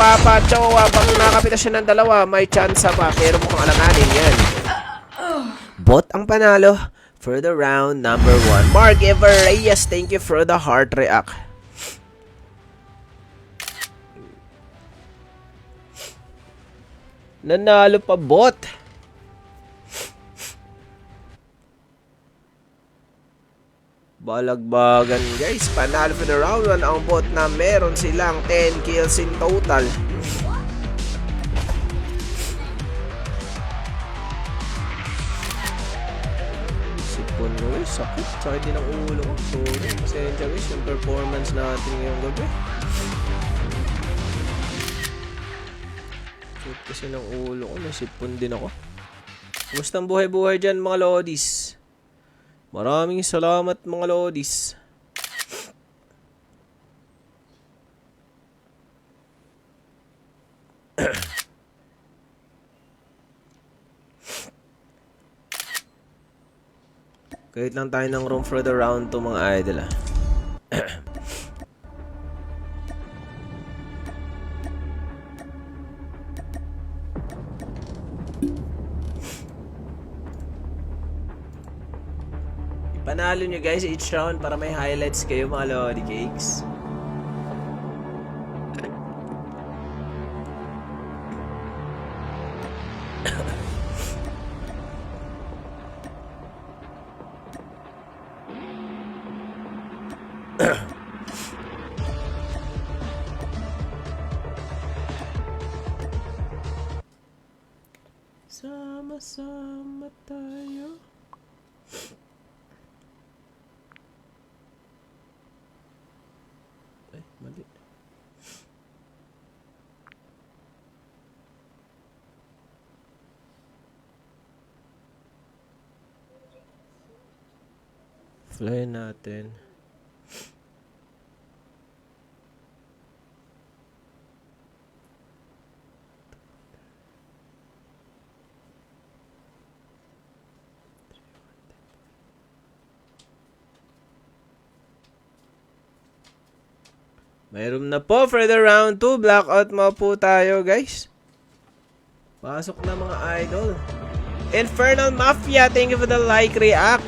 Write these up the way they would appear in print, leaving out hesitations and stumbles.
Papa Chowa. Pag nakapita siya ng dalawa, may chance pa. Pero mukhang alanganin yan. Bot ang panalo for the round number 1. Mark Ever Reyes, thank you for the heart react. Nanalo pa bot. Balagbagan guys. Panalo for the round 1 ang bot na meron silang 10 kills in total. Sipon guys. Sakit. Sakit din ang ulo ko. Sorry. Pasensya guys. Yung performance natin ngayong gabi. Sakit kasi ng ulo ko. Nasipon din ako. Kumusta ang buhay-buhay dyan mga lodis? Maraming salamat mga lodis. Kahit lang tayo ng room for the round to mga idol ah. Panalo nyo guys each round para may highlights kayo mga lodi cakes. Sama-sama tayo. Mali. Fly natin. Mayroon na po for the round 2. Blackout mo po tayo, guys. Pasok na mga idol. Infernal Mafia, thank you for the like react.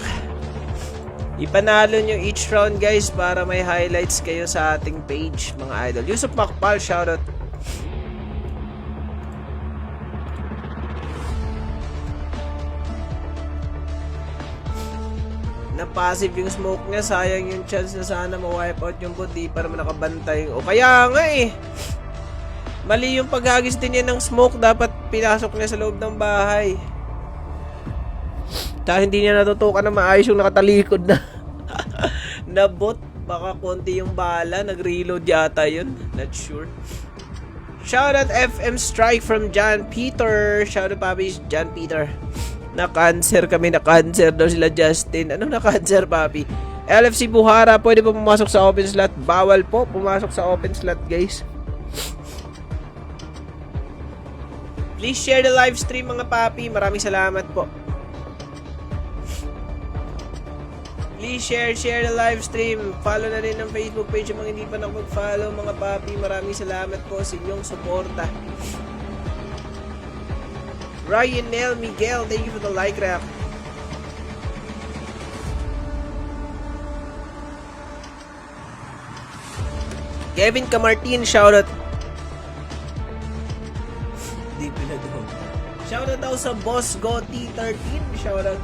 Ipanalo nyo each round, guys, para may highlights kayo sa ating page, mga idol. Yusuf Makpal, shoutout. Na passive yung smoke niya, sayang yung chance na sana ma-wipe out yung bot, di pa naman nakabantay. O kaya nga eh, mali yung paghagis din niya ng smoke, dapat pinasok niya sa loob ng bahay. Dahil hindi niya natutukan na maayos yung nakatalikod na na bot. Baka konti yung bala, nag-reload yata yun, not sure. Shoutout FM Strike from John Peter. Shoutout papi John Peter. Na-cancer kami, na-cancer daw sila Justin. Ano na-cancer, papi? LFC Buhara, pwede po pumasok sa open slot? Bawal po pumasok sa open slot, guys. Please share the live stream, mga papi. Maraming salamat po. Please share the live stream. Follow na rin ang Facebook page yung mga hindi pa nakapag-follow, mga papi. Maraming salamat po sa inyong suporta. Ryan Nel Miguel, thank you for the like rap. Kevin Camartin, shoutout. Di pinagawa. Shoutout daw sa Boss Gotti 13, shoutout.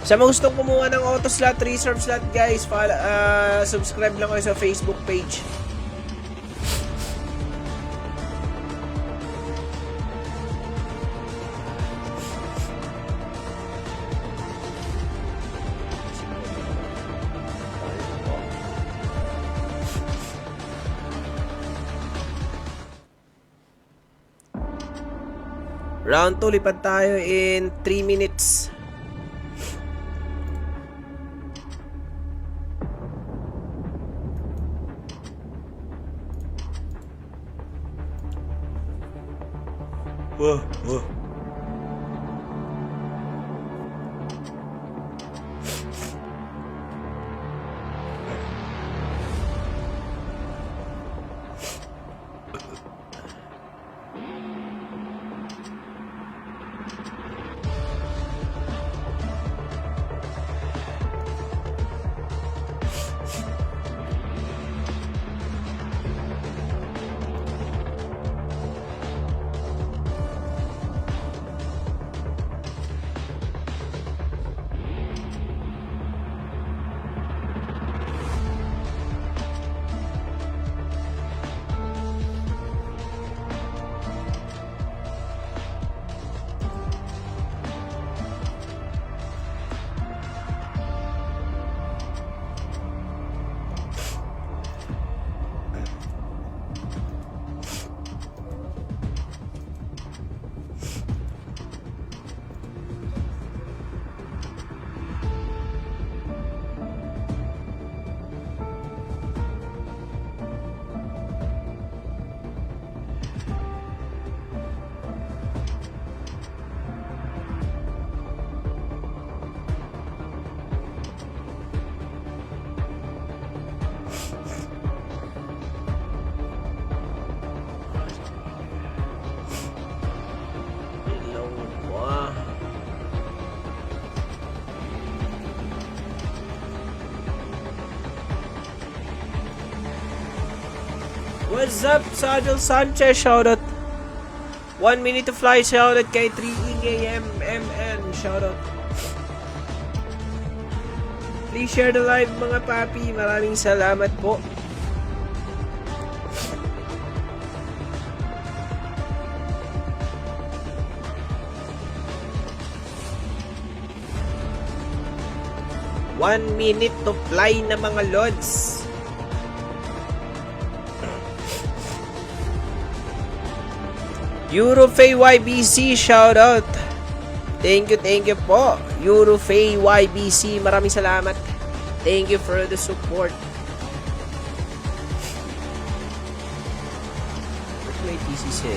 Sa mga gustong kumuha ng auto slot, reserve slot, guys, subscribe lang kayo sa Facebook page. Round 2, lipat tayo in 3 minutes. Wah. What's up, Sadel Sanchez? Shoutout. 1 minute to fly. Shoutout kay 3EAMMN. Shoutout. Please share the live mga papi. Maraming salamat po. One minute to fly na mga lods. Eurofay YBC, shoutout. Thank you po. Eurofay YBC, maraming salamat. Thank you for the support. Ba't may TC7?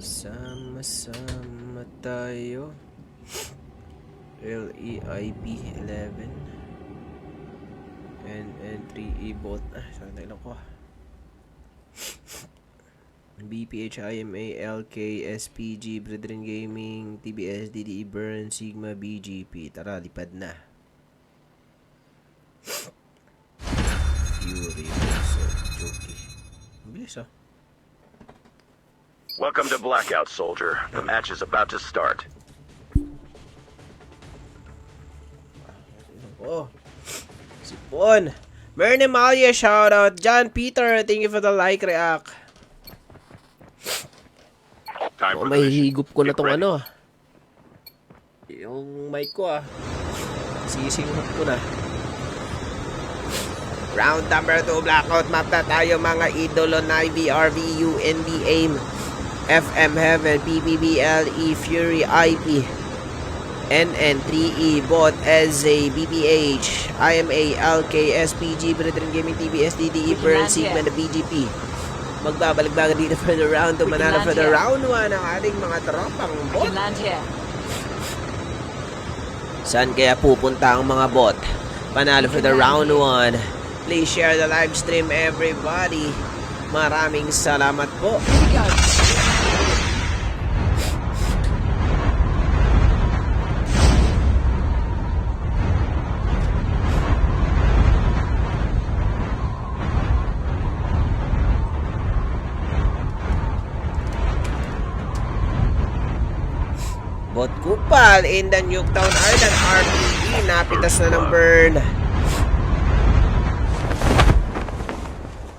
Sama-sama tayo. LEIP 11 and 3E bot. Saan na ilang ko? BPH, IMA, LK, SPG, Brethren Gaming, TBS, DDE, Burn, Sigma, BGP. Tara, lipad na. Fury, so, Joki. Bilis ah. Welcome to Blackout, soldier. The match is about to start. Oh, Sipon. Merne Malia, shoutout. John Peter, thank you for the like, react. Oh, may higup ko na tong ano. Yung mic ko ah. Sisinghot ko na. Round number 2, Blackout map na tayo mga idolo. Navy, RVU, NB, AIM, FM, Heaven, PPB, LE, Fury, IP, NN, 3E, Bot, SZ, BPH, IMA, LK, SPG, Brethren Gaming, TBS, DDE, Burn, Sigma, na BGP. Magbabalik-baga dito for the round 2, manalo for the round 1 ang ating mga tropang bot. Saan kaya pupunta ang mga bot? Panalo for the round 1. Please share the live stream, everybody. Maraming salamat po. Bot Kupal in the Nuketown Island RTE. Napitas na ng burn.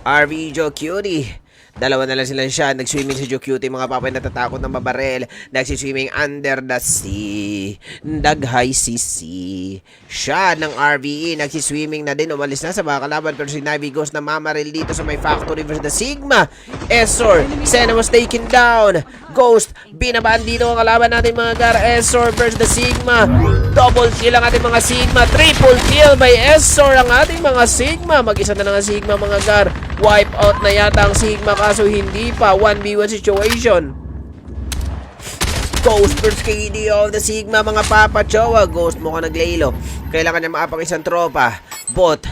RV Joe Cutie. Dalawa na lang sila siya. Nag-swimming si Joe Cutie. Mga papay natatakot ng mabarel. Nag-swimming under the sea. Daghay sisi. Siya ng RVE. Nag-swimming na din. Umalis na sa mga kalaban. Pero si Navy Ghost na mamaril dito sa may factory versus the Sigma. Esor. Senna was taken down. Ghost. Binabaan dito ang kalaban natin mga gar. Esor versus the Sigma. Double kill ang ating mga Sigma. Triple kill by Esor ang ating mga Sigma. Mag-isa na nga Sigma mga gar. Wipe out na yata ang Sigma kaso hindi pa. 1v1 situation. Ghost versus KD of the Sigma mga Papa Chowa. Ghost mo ka naglaylo. Kailangan niya maapang isang tropa. Bot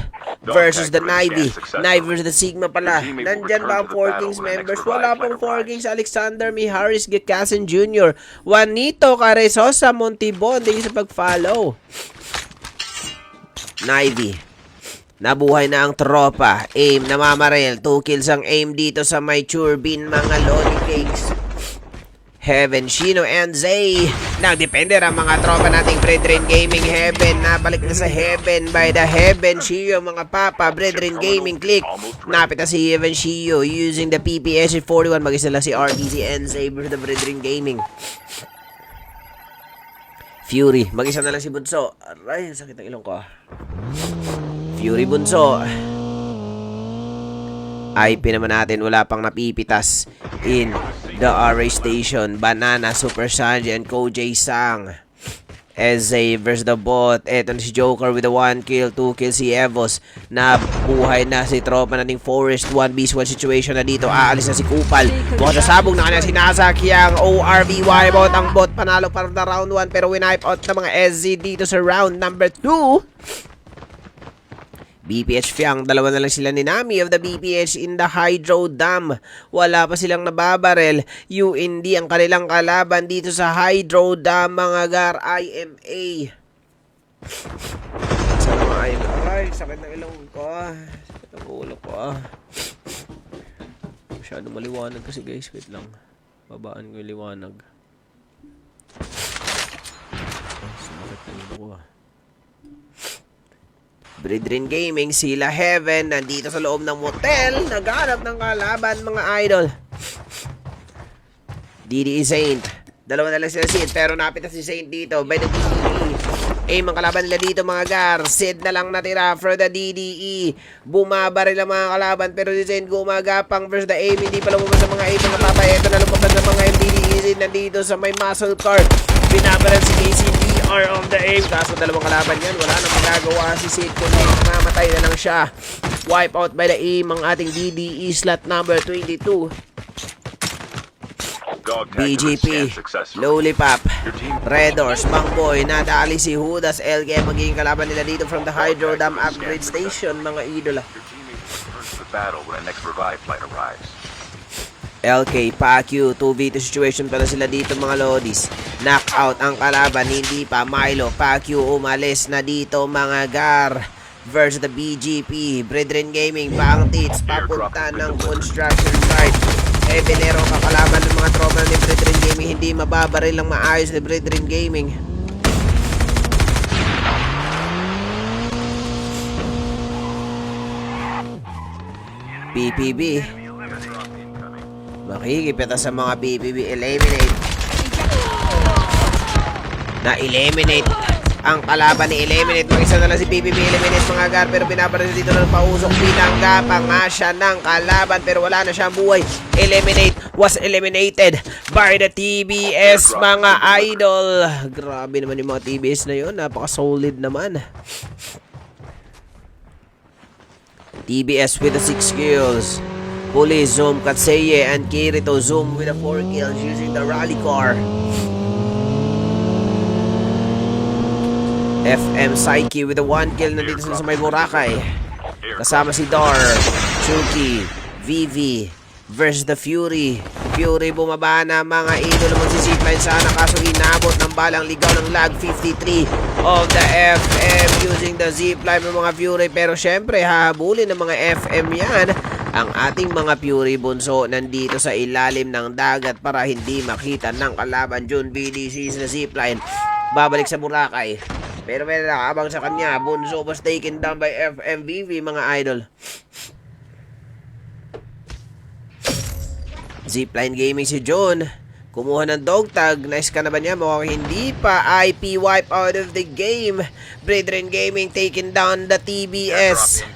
versus the Navy. Navy versus the Sigma pala. Nandyan ba ang 4 Kings members? Wala pong 4 Kings. Alexander Miharis Gekasen Jr. Juanito Caresosa Montibon. Hindi sa pag-follow. Navy. Nabuhay na ang tropa. AIM namamaril. 2 kills ang AIM dito sa may turbine mga Loli Cakes. Heaven, Shino, and Zay. Nagdepende ang mga tropa nating Brethren Gaming. Heaven, nabalik na sa Heaven by the Heaven Shio mga papa. Brethren Gaming click. Napit na si Heaven Shio using the PPS 41. Mag-isa lang si RTC and Zay versus the Brethren Gaming. Fury, mag-isa na lang si Bunso. Aray, sakit ang ilong ko. Fury Bunso. IP naman natin, wala pang napipitas in the RA station. Banana, Super Sanji, and Kojay Sang. SZ versus the bot. Eto na si Joker with the 1 kill, 2 kill si Evos. Nabuhay na si tropa nating Forest. 1v1 situation na dito. Aalis na si Kupal. Bukas sa sabog na kanya sinasaki ang ORVY bot. Ang bot panalo para na round 1 pero winipe out na mga SZ dito sa round number 2. BPH Fiang, dalawa na lang sila ni Nami of the BPH in the Hydro Dam. Wala pa silang nababarel. UND ang kanilang kalaban dito sa Hydro Dam mga gar. IMA. Sa mga IMA. ng ilong ko. Ang ulo ko Masyado maliwanag kasi guys. Wait lang. Babaan ko yung liwanag. Sumakit na ilong ko Brethren Gaming, sila Heaven, nandito sa loob ng motel, naghanap ng kalaban mga idol. DDE Saint, dalawa na lang sila Sid, pero napita si Saint dito by the DDE. Aim ang kalaban nila dito mga gar, Sid na lang natira for the DDE. Bumabaril ang mga kalaban, pero si Saint gumagapang versus the aim, hindi pa lumabas ang mga aim ng papay. Ito na lumabas ang mga DDE Saint nandito sa may muscle car. Binabaril si KCBR on the aim. Kaso dalawang kalaban yan. Wala nang magagawa si Sid kundi mamatay na lang siya. Wipe out by the aim ang ating DDE slot number 22. BGP, Lollipop, Red Horse, Bangboy, nadali si Judas, LG magiging kalaban nila dito from the Hydro Dam Upgrade Station mga idola. LK, Pacquiao, 2v2 situation pala sila dito mga lodis. Knockout ang kalaban, hindi pa. Milo, Pacquiao umalis na dito mga gar. Versus the BGP, Brethren Gaming, Bang Tits, papunta ng construction site. Venero kakalaban ng mga tropa ni Brethren Gaming, hindi mababaril lang maayos ni Brethren Gaming. PPB makikipita sa mga PPB. Eliminate. Na-eliminate ang kalaban ni Eliminate. Mag-isa na lang si PPB. Eliminate mga gar. Pero binabaril dito ng pausok. Binangga pa nga siya ng kalaban. Pero wala na siyang buhay. Eliminate was eliminated by the TBS mga idol. Grabe naman yung mga TBS na yun. Napaka-solid naman. TBS with the 6 kills. Police, Zoom, Katseye, and Kirito Zoom with the 4 kills using the rally car. FM Psyche with the 1 kill nandito sa may Boracay. Kasama si Dar, Chucky, Vivi versus the Fury. Fury bumaba na mga idol magsisipline sana kaso inabot ng balang ligaw ng lag 53 of the FM using the zipline ng mga Fury. Pero syempre hahabulin ng mga FM yan ang ating mga Fury bunso nandito sa ilalim ng dagat para hindi makita ng kalaban. June BDC na zipline babalik sa Boracay. Pero may nakabang sa kanya. Bunso was taken down by FMVV mga idol. Zipline Gaming si John. Kumuha ng dog tag. Nice ka na ba niya? Mukhang hindi pa. IP wipe out of the game. Brethren Gaming taken down the TBS.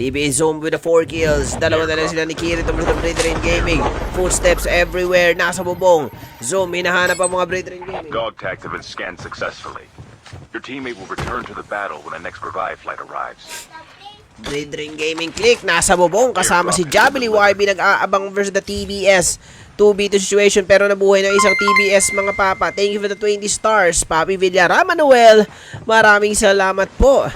TBS Zoom with the 4 kills. Dalawa na lang sila ni Kirito from the Brethren Gaming. Footsteps everywhere. Nasa bubong. Zoom, hinahanap ang mga Brethren Gaming. Dog tags have been scanned successfully. Your teammate will return to the battle when the next revive flight arrives. Brethren Gaming click. Nasa bubong. Kasama si Jabili YB nag-aabang versus the TBS. 2v2 situation pero nabuhay ng isang TBS mga papa. Thank you for the 20 stars. Papi Villarama Noel. Maraming salamat po.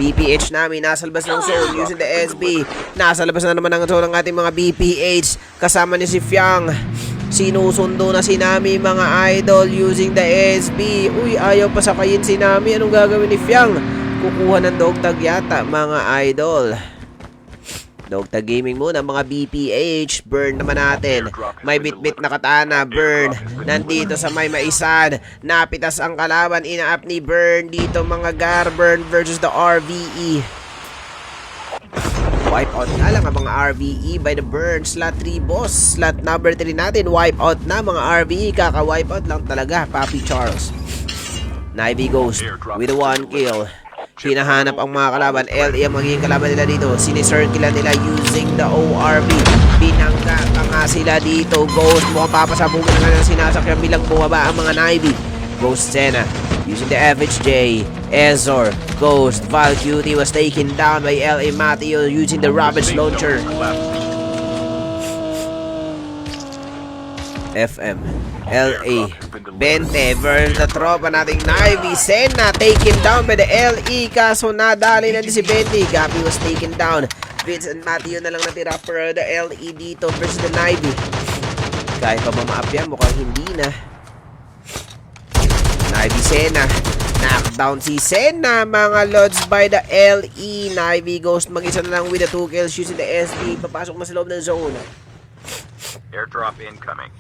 BPH namin, nasa labas ng zone using the SB. Nasa labas na naman ng zone ng ating mga BPH. Kasama ni si Fiang. Sinusundo na si Nami mga idol using the SB. Uy, ayaw pa sakayin si Nami. Anong gagawin ni Fiang? Kukuha ng dog tag yata mga idol. Dog tag gaming muna mga BPH. Burn naman natin. May bit-bit na katana. Burn. Nandito sa may maisan. Napitas ang kalaban. Ina-up ni Burn. Dito mga gar. Burn versus the RVE. Wipe out na lang ang mga RVE by the Burn. Slot 3 boss. Slot number 3 natin. Wipe out na mga RVE. Kaka-wipe out lang talaga. Papi Charles. Nivy Ghost with 1 kill. Hinahanap ang mga kalaban. LE ang magiging kalaban nila dito. Sinicirculan nila using the ORB. Binangga pa nga sila dito. Ghost mukhang papasabugin na nga sinasakyan bilang bumaba ang mga Nivy. Ghost Senna using the FHJ. Ezor, Ghost, Val Cutie was taken down by LA Mateo using the Ravage Launcher. FM, LA, 20 versus the tropa nating Nivy. Senna taken down by the LE. Kaso nadali na din si 20. Gabi was taken down. Vince and Mateo na lang natira for the LE dito versus the Nivy. Kahit pa mamaap yan, mukhang hindi na. Nivy Senna Knockdown si Senna, mga lods, by the LE. Navy Ghost mag-isa na lang with the 2 kills using the SD. Papasok na sa loob ng zone. Airdrop incoming.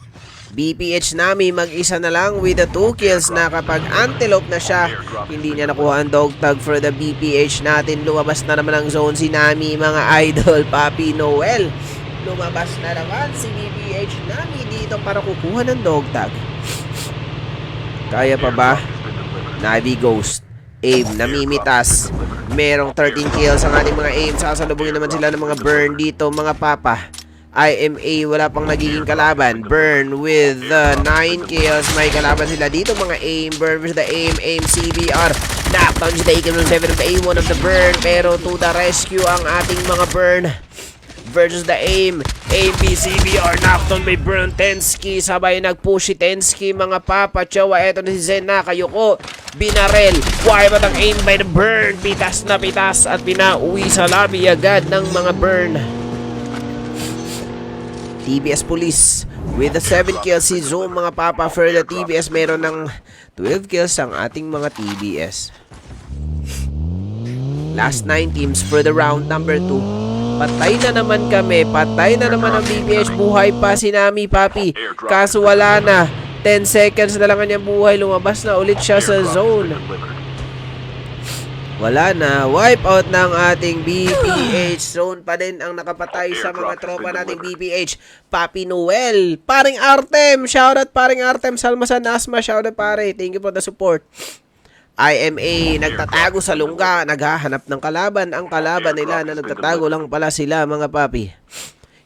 BPH Nami mag-isa na lang with the 2 kills na kapag antelope na siya, hindi niya nakuha ang dog tag for the BPH natin. Lumabas na naman ang zone si Nami, mga idol. Papi Noel, lumabas na naman si BPH Nami dito para kukuha ng dog tag. Kaya pa ba? Navy Ghost, aim, namimitas. Merong 13 kills ang ating mga aim. Sasalubungin naman sila ng mga burn dito, mga papa. IMA, wala pang nagiging kalaban. Burn with 9 kills. May kalaban sila dito, mga aim. Burn versus the aim. Aim CBR. Knockdown si Taken from 7 of the A1 of the burn. Pero to the rescue ang ating mga burn versus the aim. Aim BCBR knockdown by Burn. Tensky sabay nag-push si Tensky, mga papa. Chowa, eto na si Zen nakayuko. Binarel. Why ba ang aim by the burn? Pitas na pitas at pinauwi sa lobby agad ng mga burn. TBS Police with the 7 kills si Zoom, mga papa. For the TBS, meron ng 12 kills ang ating mga TBS. Last 9 teams for the round number 2. Patay na naman kami. Patay na naman ang BPH. Buhay pa si Nami, papi. Kaso wala na. 10 seconds na lang kanyang buhay. Lumabas na ulit siya sa zone. Wala na. Wipe out ng ating BPH. Zone pa din ang nakapatay sa mga tropa nating BPH. Papi Noel. Paring Artem. Shoutout paring Artem. Salmasan Asma. Shoutout pare. Thank you for the support. IMA, nagtatago sa lungga, naghahanap ng kalaban. Ang kalaban nila na nagtatago lang pala sila, mga papi.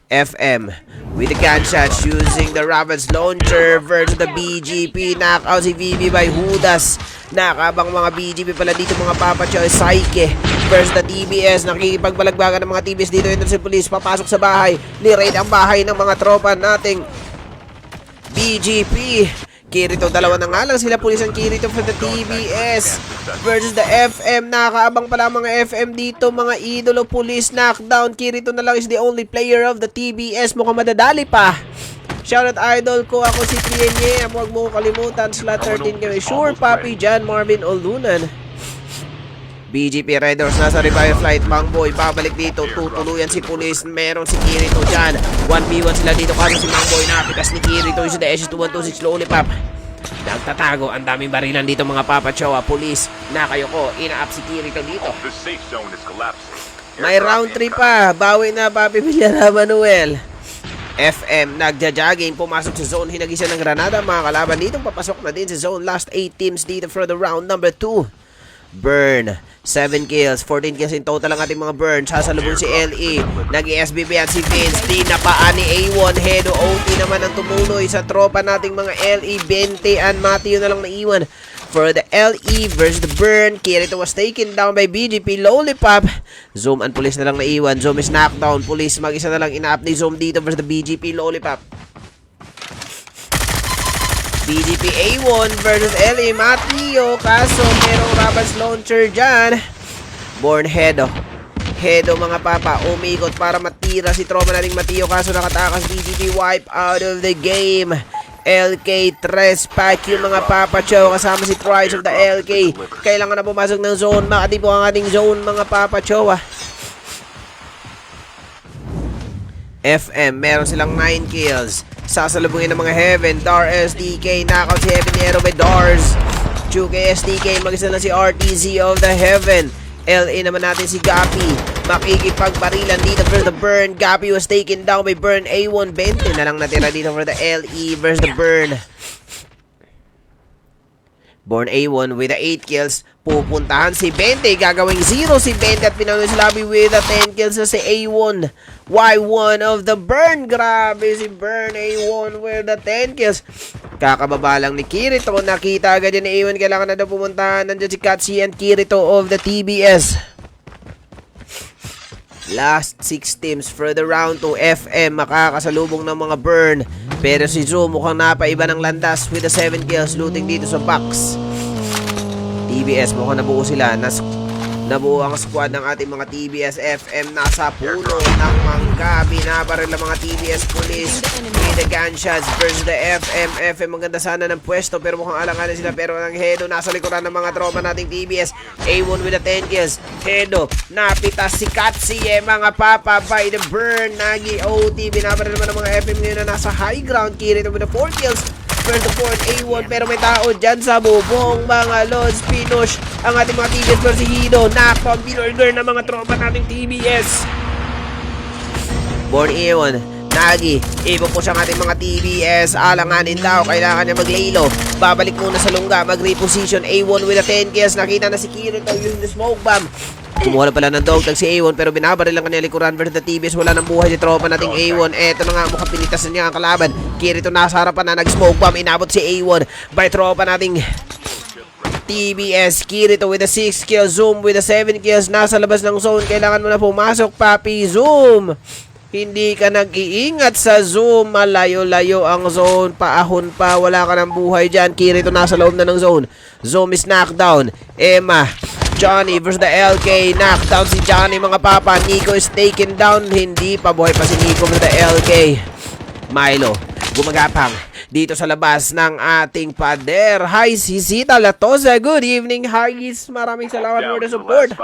FM, with the gunshots using the Ravage Launcher versus the BGP. Knockout si VV by Hudas. Nakabang mga BGP pala dito, mga papa. Choy, Psyche versus the TBS. Nakikipagbalagbagan ng mga TBS dito. Ito si police, papasok sa bahay. Ni-raid ang bahay ng mga tropa nating BGP. Kirito, dalawa na nga lang sila, pulis ang Kirito for the TBS versus the FM. Nakaabang pala mga FM dito, mga idolo. Pulis knockdown. Kirito na lang is the only player of the TBS. Mukhang madadali pa. Shoutout idol ko, ako si Trienye. Huwag mo kalimutan, slot 13 kami. Sure, papi, John Marvin Olunan. BGP Raiders nasa revive flight. Mangboy babalik dito, tutuluyan si pulis. Meron si Kirito dyan. 1v1 sila dito, kasi si Mangboy napitas ni Kirito. Yung sa SS2126 Lollipop. Nagtatago, ang daming barilan dito, mga papa. Chowa, pulis, nakayoko. Ina-up si Kirito dito. The safe zone is collapsing. May round 3 pa. Bawi na, papi Villara Manuel. FM, nagja-jogging, pumasok sa zone. Hinagisa ng granada, mga kalaban dito. Papasok na din sa zone. Last 8 teams dito for the round number 2. Burn, 7 kills, 14 kills in total ang ating mga burn. Sasalubong si LE, nag-SBB at si Vince. Tinapaan ni A1, Hedo. OT naman ang tumuloy sa tropa nating mga LE. 20 and Matthew na lang naiwan for the LE versus the burn. Kirito was taken down by BGP Lollipop. Zoom and police na lang naiwan. Zoom is knockdown. Police mag-isa na lang ina-up ni Zoom dito versus the BGP Lollipop. BGP A1 versus LA Mateo. Kaso merong Ravage Launcher dyan. Born Hedo. Hedo, mga papa, umikot para matira si tropa nating Mateo. Kaso nakatakas. BGP wipe out of the game. LK 3 pack yung mga papa. Chow kasama si Trice of the LK. Kailangan na pumasok ng zone. Makatipo ang ating zone, mga papa. Chow. FM, meron silang 9 kills. Sasalubungin ng mga Heaven. Dar SDK, knockout si Heaven Nero by Dars. Chuke SDK, mag-isa na si RTZ of the Heaven. LA naman natin si Gapi. Makikipagbarilan dito for the burn. Gapi was taken down by Burn A1. 20 na lang natira dito for the LE versus the burn. Born A1 with the 8 kills. Pupuntahan si 20. Gagawing 0 si 20 at pinanoy sa lobby with the 10 kills na si A1. Y1 of the burn. Grabe si Burn A1 with the 10 kills. Kakababa lang ni Kirito. Nakita agad yan ni A1. Kailangan na daw pumuntahan. Nandiyan si Katsi and Kirito of the TBS. Last 6 teams for the round 2. FM makakasalubong ng mga burn. Pero si Zoom mukhang napaiba ng landas with the 7 kills. Looting dito sa box. TBS mukhang nabuo sila. Nabuo ang squad ng ating mga TBS FM. Nasa puno ng mangga. Binabaril ang mga TBS Police. With the gunshots versus the FM. FM maganda sana ng pwesto pero mukhang alanganin sila. Pero ang Hedo nasa likuran ng mga tropa nating TBS. A1 with the 10 kills. Hedo napitas si Katsi. Mga papa by the burn. Nagi OT. Binabaril naman ng mga FM ngayon na nasa high ground. Kirito with the 4 kills. First to fourth, A1, pero may tao dyan sa bubong, mga Lods, Pinush, ang ating mga TBS pero si Hido, knockdown, binurger ng mga tropa nating TBS. Born A1, Nagi, ipupush ang ating mga TBS, alanganin daw, kailangan niya maglaylo, babalik muna sa lungga, mag-reposition, A1 with a 10 kills, nakita na si Kirito using the smoke bomb. Kumuha na pala ng dog tag si A1 pero binabaril lang kanya likuran versus the TBS. Wala nang buhay si tropa nating A1. Eto na nga, mukhang pinitas na niya ang kalaban. Kirito nasa harapan na, nag-smoke bomb. Inabot si A1 by tropa nating TBS. Kirito with a 6 kills. Zoom with a 7 kills. Nasa labas ng zone. Kailangan mo na pumasok, papi. Zoom! Hindi ka nag-iingat sa Zoom. Malayo-layo ang zone. Paahon pa. Wala ka ng buhay dyan. Kirito nasa loob na ng zone. Zoom is knockdown. Emma, Johnny versus the LK. Knockdown si Johnny, mga papa. Nico is taken down. Hindi pa buhay pa si Nico versus the LK. Milo, gumagapang dito sa labas ng ating pader. Hi, si Sita Latosa. Good evening, Haggis. Maraming salamat for the support.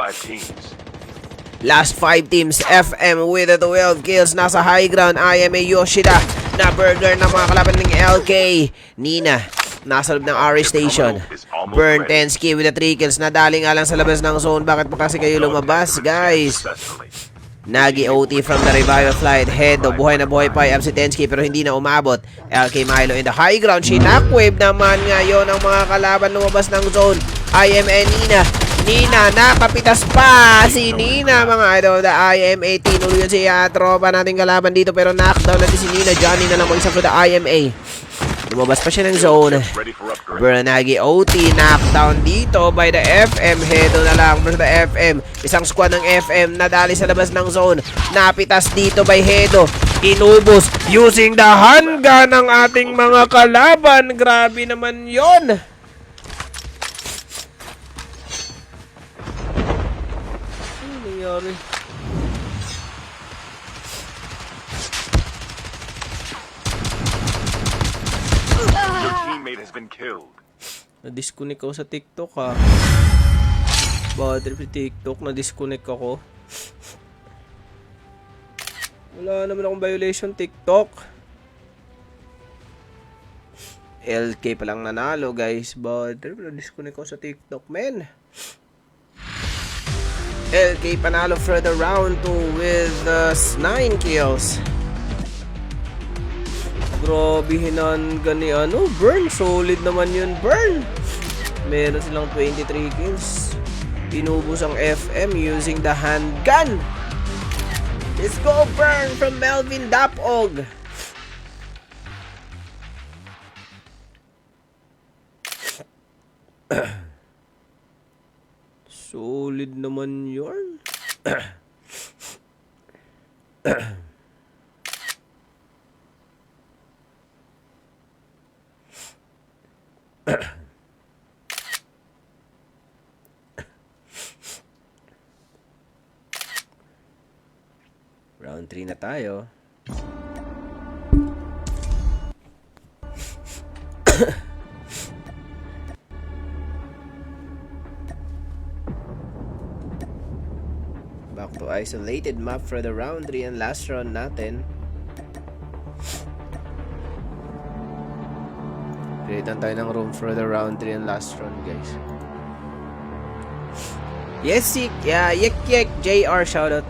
Last 5 teams, FM with the 12 kills. Nasa high ground, IMA Yoshida. Na burger ng mga kalaban ng LK. Nina, nasa loob ng RA Station. Burn Tensky with the 3 kills. Nadali nga lang sa labas ng zone. Bakit pa kasi kayo lumabas, guys? Nagi OT from the revival flight. Hedo, buhay na buhay pa si Tensky pero hindi na umabot. LK Milo in the high ground. Shockwave naman ngayon ang mga kalaban lumabas ng zone. IMA Nina. Nina, nakapitas pa si Nina, mga idol. The IMA, tinuloy yun si tropa nating kalaban dito pero knockdown natin si Nina. Johnny na lang mag-isa for the IMA. Lumabas pa siya ng zone. Bernagi OT, knockdown dito by the FM. Hedo na lang versus the FM. Isang squad ng FM nadali sa labas ng zone. Napitas dito by Hedo. Inubos using the handgun ng ating mga kalaban. Grabe naman yon. Ano nangyari? Your teammate has been killed. Na-disconnect ako sa TikTok, ha. Bad trip sa TikTok, na-disconnect ako. Wala naman akong violation TikTok. LK pa lang nanalo, guys. Bad trip, na-disconnect ako sa TikTok, men. LK panalo for the round 2 with 9 kills. Grabe hinanggan ni Burn. Solid naman yun, Burn. Meron silang 23 kills. Inubos ang FM using the handgun. Let's go, Burn, from Melvin Dapog. Solid naman yun. Round 3 na tayo. Back to isolated map for the round 3 and last round natin. Createan tayo ng room for the round 3 and last round, guys. Yes, yeah, Yek JR, shoutout.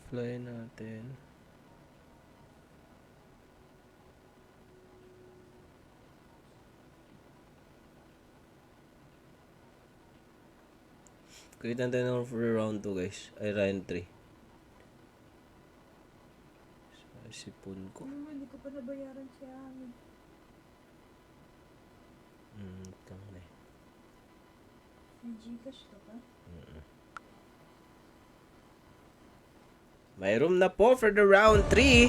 Fly natin. Kulitan tayo ng for round 2 guys. Ay round 3. Sipon ko. Hindi ko pa nabayaran siya amin. Tang na eh. May Gcash ka ba? May room na po for the round 3.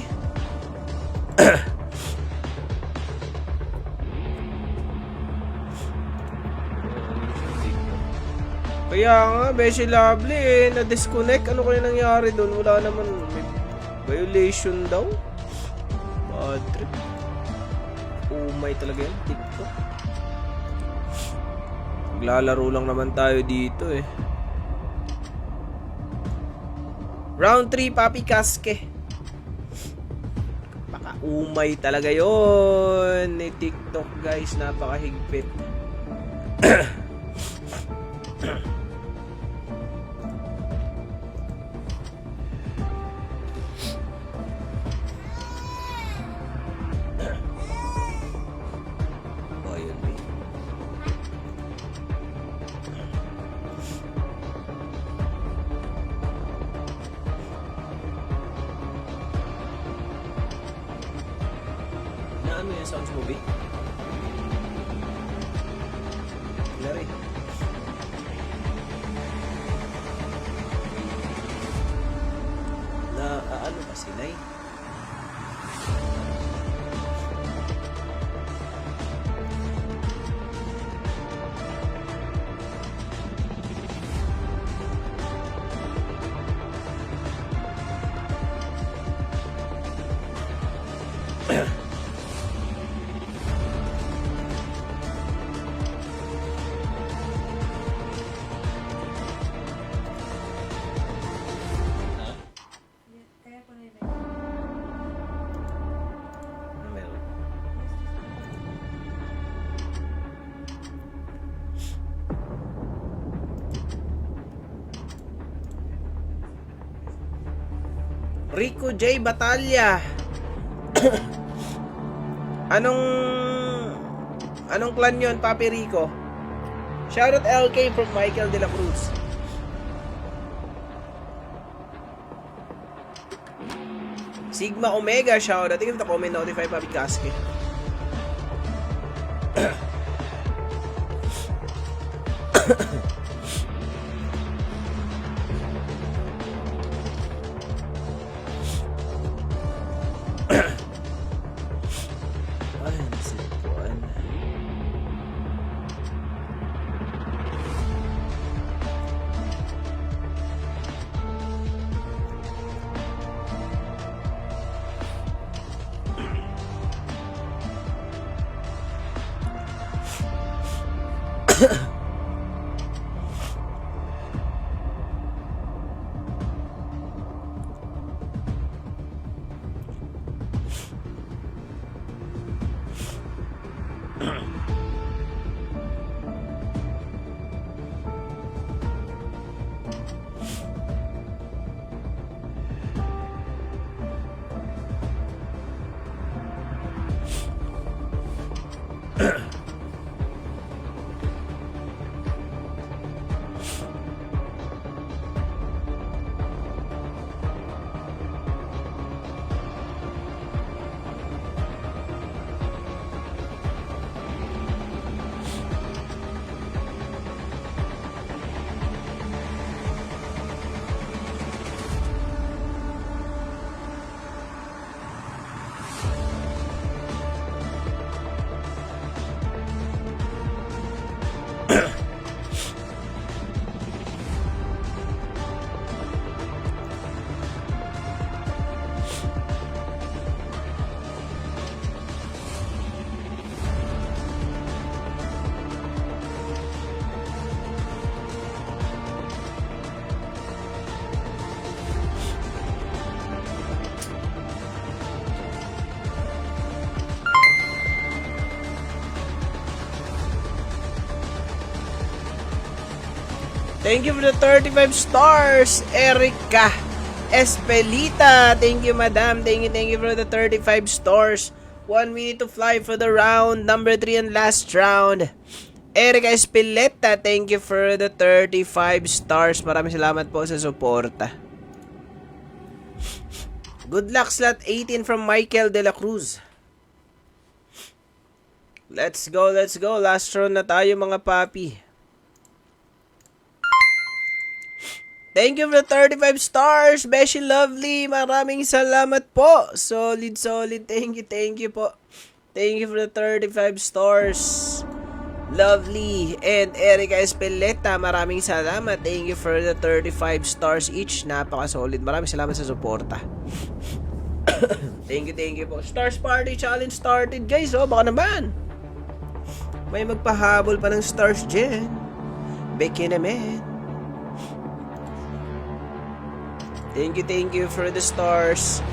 Kaya nga, Beshi Lovely eh, na-disconnect. Ano kaya nangyari doon? Wala naman. May violation daw. Bad trip. Umay talaga yan. TikTok. Maglalaro lang naman tayo dito eh. Round 3, Papi Kaske. Baka umay talaga yon ni TikTok guys. Napakahigpit. Ano yung sounds movie? Lari. Na ano ba si Nay? Kaya ko na yun. Ano meron? Rico J. Batalya. Anong clan yon, Papi Rico? Shoutout LK from Michael De La Cruz. Sigma Omega, shoutout. Tingnan mo na comment, notify Papi Kaske. Ay, nasipuan. Thank you for the 35 stars, Erica. Espelita, thank you madam. Thank you for the 35 stars. 1 minute to fly for the round. Number 3 and last round. Erica Espeleta, thank you for the 35 stars. Maraming salamat po sa suporta. Good luck, slot 18 from Michael De La Cruz. Let's go. Last round na tayo mga papi. Thank you for the 35 stars, Beshi Lovely. Maraming salamat po. Solid. Thank you po. Thank you for the 35 stars. Lovely. And Erica Espeleta, maraming salamat. Thank you for the 35 stars each. Napaka-solid. Maraming salamat sa suporta. Thank you po. Stars Party Challenge started, guys. Oh, baka naman may magpahabol pa ng stars dyan. Becky naman. Thank you for the stars.